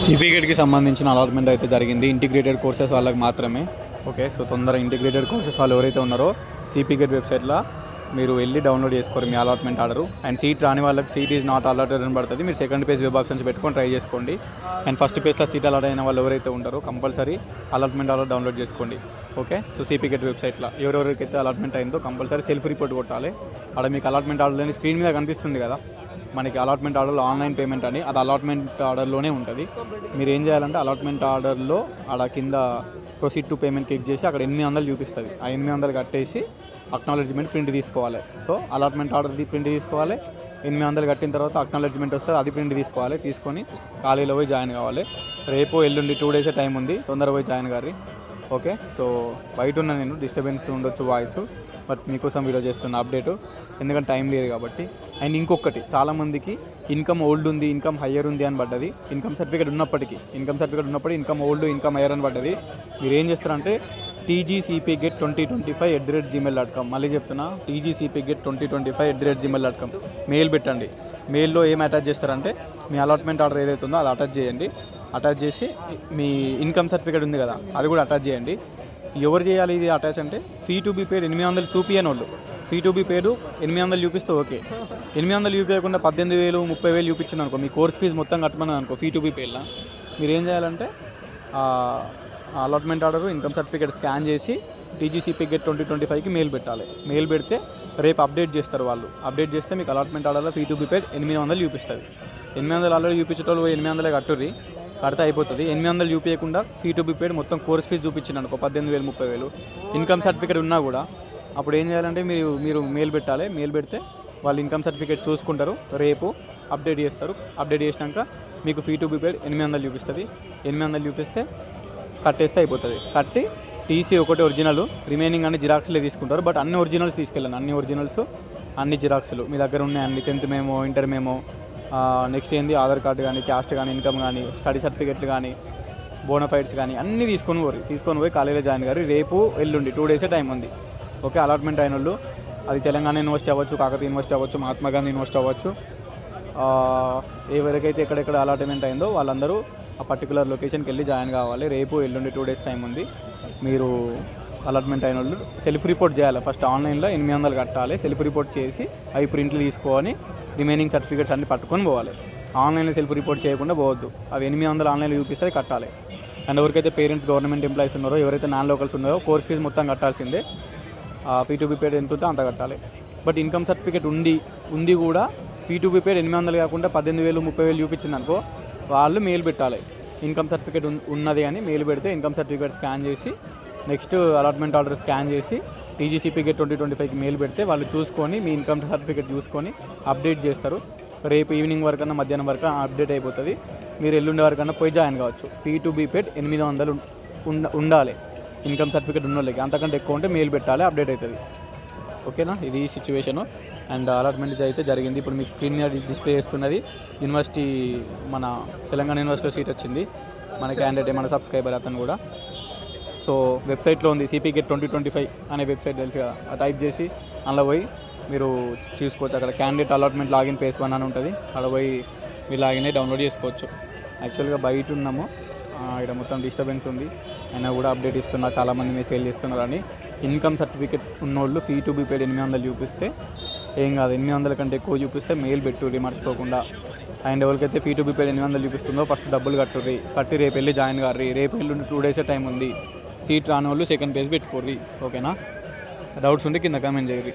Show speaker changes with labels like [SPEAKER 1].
[SPEAKER 1] సిపిగేట్కి సంబంధించిన అలాట్మెంట్ అయితే జరిగింది. ఇంటిగ్రేటెడ్ కోర్సెస్ వాళ్ళకి మాత్రమే. ఓకే, సో తొందరగా ఇంటిగ్రేటెడ్ కోర్సెస్ వాళ్ళు ఎవరైతే ఉన్నారో సిపిగేట్ వెబ్సైట్లో మీరు వెళ్ళి డౌన్లోడ్ చేసుకోరు మీ అలాట్మెంట్ ఆర్డరు. అండ్ సీట్ రాని వాళ్ళకి సీట్ ఈజ్ నాట్ అలాటెడ్ అని పడుతుంది. మీరు సెకండ్ పేజ్ వెబ్ ఆప్షన్స్ పెట్టుకొని ట్రై చేసుకోండి. అండ్ ఫస్ట్ పేజ్లో సీట్ అలాట్ అయిన వాళ్ళు ఎవరైతే ఉంటారో కంపల్సరీ అలాట్మెంట్ ఆర్డర్ డౌన్లోడ్ చేసుకోండి. ఓకే, సో సిపిగేట్ వెబ్సైట్లో ఎవరెవరికైతే అలాట్మెంట్ అయిందో కంపల్సరీ సెల్ఫ్ రిపోర్ట్ కొట్టాలి. అక్కడ మీకు అలాట్మెంట్ ఆర్డర్ అని స్క్రీన్ మీద కనిపిస్తుంది కదా, మనకి అలాట్మెంట్ ఆర్డర్లో ఆన్లైన్ పేమెంట్ అని, అది అలాట్మెంట్ ఆర్డర్లోనే ఉంటుంది. మీరు ఏం చేయాలంటే అలాట్మెంట్ ఆర్డర్లో ఆడ కింద ప్రొసీడ్ టు పేమెంట్ క్లిక్ చేసి అక్కడ 800 చూపిస్తుంది. ఆ 800 కట్టేసి అక్నాలెడ్జ్మెంట్ ప్రింట్ తీసుకోవాలి. సో అలాట్మెంట్ ఆర్డర్ది ప్రింట్ తీసుకోవాలి. 800 కట్టిన తర్వాత అక్నాలెడ్జ్మెంట్ వస్తుంది, అది ప్రింట్ తీసుకోవాలి. తీసుకొని ఖాళీలో పోయి జాయిన్ కావాలి. రేపు ఎల్లుండి 2 డేసే టైం ఉంది, తొందరగా పోయి జాయిన్ గారి. ఓకే, సో బయట ఉన్న నేను డిస్టర్బెన్స్ ఉండొచ్చు వాయిస్, బట్ మీకోసం వీడియో చేస్తున్న అప్డేటు, ఎందుకంటే టైం లేదు కాబట్టి. అండ్ ఇంకొకటి, చాలామందికి ఇన్కమ్ ఓల్డ్ ఉంది, ఇన్కమ్ హయ్యర్ ఉంది అని పడ్డది. ఇన్కమ్ సర్టిఫికేట్ ఉన్నప్పటికీ ఇన్కమ్ ఓల్డ్, ఇన్కమ్ హయ్యర్ అని పడ్డది. మీరు ఏం చేస్తారంటే tgcpgate2025@gmail.com, మళ్ళీ చెప్తున్నా, tgcpgate2025@gmail.com మెయిల్ పెట్టండి. మెయిల్లో ఏం అటాచ్ చేస్తారంటే మీ అలాట్మెంట్ ఆర్డర్ ఏదైతే ఉందో అది అటాచ్ చేయండి. అటాచ్ చేసి మీ ఇన్కమ్ సర్టిఫికేట్ ఉంది కదా అది కూడా అటాచ్ చేయండి. ఎవరు చేయాలి ఇది అటాచ్ అంటే ఫీ టు బి పేడ్ 800 చూపియని వాళ్ళు. ఫీ టు బి పేడ్ 800 చూపిస్తే ఓకే. 800 చూపించకుండా 18,000 30,000 చూపించింది అనుకో, మీ కోర్స్ ఫీజు మొత్తం కట్టమని అనుకో ఫీ టు బి పేడ్లా, మీరు ఏం చేయాలంటే allotment order income certificate scan చేసి tgcpgate2025కి మెయిల్ పెట్టాలి. మెయిల్ పెడితే రేపు అప్డేట్ చేస్తారు వాళ్ళు. అప్డేట్ చేస్తే మీకు అలాట్మెంట్ ఆర్డర్లో ఫీ టు బి పేడ్ 800 చూపిస్తుంది. 800 ఆల్రెడీ చూపించేటోళ్ళు 800 కట్టుర్రి, కడితే అయిపోతుంది. 800 చూపించకుండా ఫీ టు బి పేడ్ మొత్తం కోర్స్ ఫీజు చూపించింది అనుకో 18,000 30,000, ఇన్కమ్ సర్టిఫికేట్ ఉన్నా కూడా అప్పుడు ఏం చేయాలంటే మీరు మెయిల్ పెట్టాలి. మెయిల్ పెడితే వాళ్ళు ఇన్కమ్ సర్టిఫికేట్ చూసుకుంటారు, రేపు అప్డేట్ చేస్తారు. అప్డేట్ చేసినాక మీకు ఫీ టు బి పేడ్ 800 చూపిస్తుంది. 800 చూపిస్తే కట్టేస్తే అయిపోతుంది. కట్టి టీసీ ఒకటి ఒరిజినల్, రిమైనింగ్ అన్ని జిరాక్స్లే తీసుకుంటారు. బట్ అన్ని ఒరిజినల్స్ తీసుకెళ్ళండి, అన్ని ఒరిజినల్స్ అన్ని జిరాక్స్లు మీ దగ్గర ఉన్నాయి అన్ని, 10th మేమో ఇంటర్ మేమో, నెక్స్ట్ ఏంది ఆధార్ కార్డు కానీ, క్యాస్ట్ కానీ, ఇన్కమ్ కానీ, స్టడీ సర్టిఫికెట్లు కానీ, బోనఫైడ్స్ కానీ అన్నీ తీసుకొని పోయి కాలేజీలో జాయిన్ గారు. రేపు ఎల్లుండి 2 డేసే టైం ఉంది. ఓకే, అలాట్మెంట్ అయిన వాళ్ళు, అది తెలంగాణ యూనివర్సిటీ అవ్వచ్చు, కాకతీయ యూనివర్సిటీ అవ్వచ్చు, మహాత్మా గాంధీ యూనివర్సిటీ అవ్వచ్చు, ఎవరికైతే ఎక్కడెక్కడ అలాట్మెంట్ అయిందో వాళ్ళందరూ ఆ పర్టికులర్ లొకేషన్కి వెళ్ళి జాయిన్ కావాలి. రేపు ఎల్లుండి 2 డేస్ టైం ఉంది. మీరు అలాట్మెంట్ అయిన వాళ్ళు సెల్ఫ్ రిపోర్ట్ చేయాలి. ఫస్ట్ ఆన్లైన్లో 800 కట్టాలి, సెల్ఫ్ రిపోర్ట్ చేసి అవి ప్రింట్లు తీసుకొని రిమైనింగ్ సర్టిఫికేట్స్ అన్ని పట్టుకొని పోవాలి. ఆన్లైన్లో సెల్ఫ్ రిపోర్ట్ చేయకుండా పోవద్దు. అవి 800 ఆన్లైన్లో చూపిస్తే కట్టాలి. అండ్ ఎవరికైతే పేరెంట్స్ గవర్నమెంట్ ఎంప్లాయీస్ ఉన్నారో, ఎవరైతే నాన్ లోకల్స్ ఉన్నారో కోర్స్ ఫీజు మొత్తం కట్టాల్సిందే. ఫీ టు బి పేడ్ ఎంత ఉంటే అంత కట్టాలి. బట్ ఇన్కమ్ సర్టిఫికేట్ ఉంది కూడా ఫీ టు బి పేడ్ 800 కాకుండా 18,000 30,000 చూపించింది అనుకో, వాళ్ళు మెయిల్ పెట్టాలి. ఇన్కమ్ సర్టిఫికేట్ ఉన్నది అని మెయిల్ పెడితే ఇన్కమ్ సర్టిఫికేట్ స్కాన్ చేసి నెక్స్ట్ అలాట్మెంట్ ఆర్డర్ స్కాన్ చేసి tgcpgate2025కి మెయిల్ పెడితే వాళ్ళు చూసుకొని మీ ఇన్కమ్ సర్టిఫికేట్ చూసుకొని అప్డేట్ చేస్తారు. రేపు ఈవినింగ్ వరకన్నా మధ్యాహ్నం వరకు అప్డేట్ అయిపోతుంది. మీరు ఎల్లుండి వరకన్నా పోయి జాయిన్ కావచ్చు. ఫీ టు బి పేడ్ 800 ఉండాలి ఇన్కమ్ సర్టిఫికేట్ ఉన్న వాళ్ళకి, అంతకంటే ఎక్కువ ఉంటే మెయిల్ పెట్టాలి, అప్డేట్ అవుతుంది. ఓకేనా, ఇది సిచ్యువేషను. అండ్ అలాట్మెంట్ అయితే జరిగింది. ఇప్పుడు మీకు స్క్రీన్ మీద డిస్ప్లే చేస్తున్నది యూనివర్సిటీ, మన తెలంగాణ యూనివర్సిటీలో సీట్ వచ్చింది మన క్యాండిడేట్, మన సబ్స్క్రైబర్ అతను కూడా. సో వెబ్సైట్లో ఉంది cpgate2025 అనే వెబ్సైట్, తెలుసు కదా, అది టైప్ చేసి అందులో పోయి మీరు చూసుకోవచ్చు. అక్కడ క్యాండిడేట్ అలాట్మెంట్ లాగిన్ పేజ్ 1 అని ఉంటుంది, అక్కడ పోయి మీరు లాగిన్ అయ్యి డౌన్లోడ్ చేసుకోవచ్చు. యాక్చువల్గా బయట ఉన్నాము, ఇక్కడ మొత్తం డిస్టర్బెన్స్ ఉంది, అయినా కూడా అప్డేట్ ఇస్తున్నా, చాలామంది మెసేజ్ చేస్తున్నారని. ఇన్కమ్ సర్టిఫికేట్ ఉన్నోళ్ళు ఫీ టు బి పేడ్ 800 చూపిస్తే ఏం కాదు, 800 కంటే ఎక్కువ చూపిస్తే మెయిల్ పెట్టుర్రి మర్చిపోకుండా. అండ్ ఎవరికైతే ఫీ టు బి పేడ్ 800 చూపిస్తుందో ఫస్ట్ డబ్బులు కట్టి రేపు వెళ్ళి జాయిన్ గారి. రేపు ఎల్లుండి 2 డేసే టైం ఉంది. సీట్ రాని వాళ్ళు సెకండ్ పేజ్ పెట్టుకోర్రి. ఓకేనా, డౌట్స్ ఉంటే కింద కామెంట్ చేయర్రి.